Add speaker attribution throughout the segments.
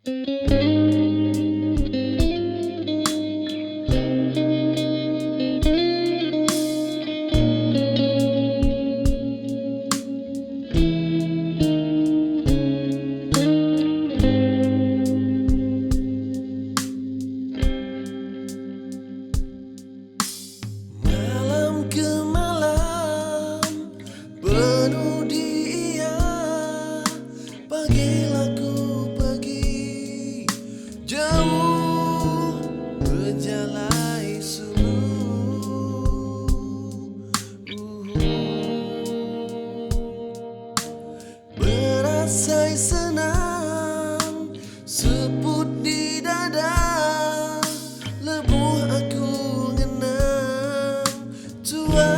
Speaker 1: Malam ke malam penudi ia, panggil aku pergi jauh berjalan sunyi. Berasai senang seput di dada, lebuh aku ngenang tua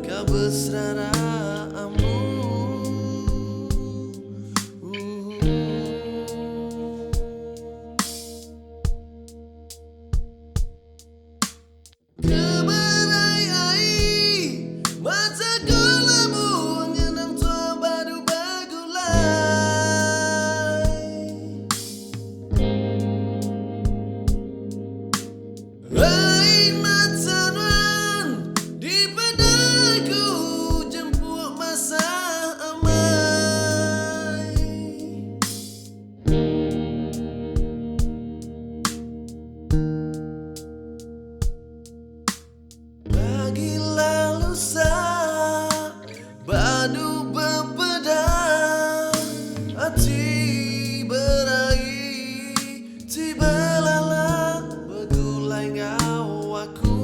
Speaker 1: kau berserara ambu. Keberai air mataku lebu ngenang tua badu bagulai. Air mata nuan di pedaku jemput masa amai. Bagilah lusa badu berpedang, hati berair tibalah bergulai ngau aku.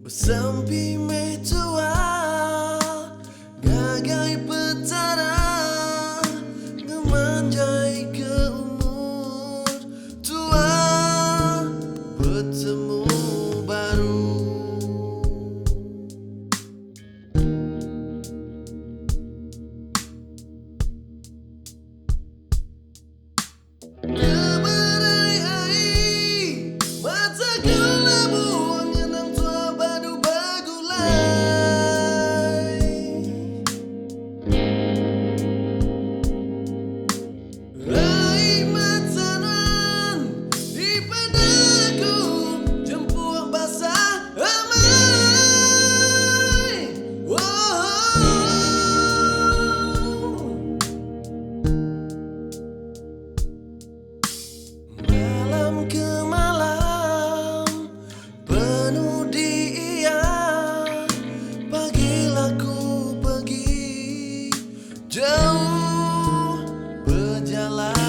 Speaker 1: Bersampi metua gagai petara, ngemanjai ke umur tua bertemu baru. Keberai air mataku lebu ngenang tua badu bagulai. Air mata nuan di pedaku jemput basah amai. Malam ke malam penudi ia, panggil aku pergi jauh berjalan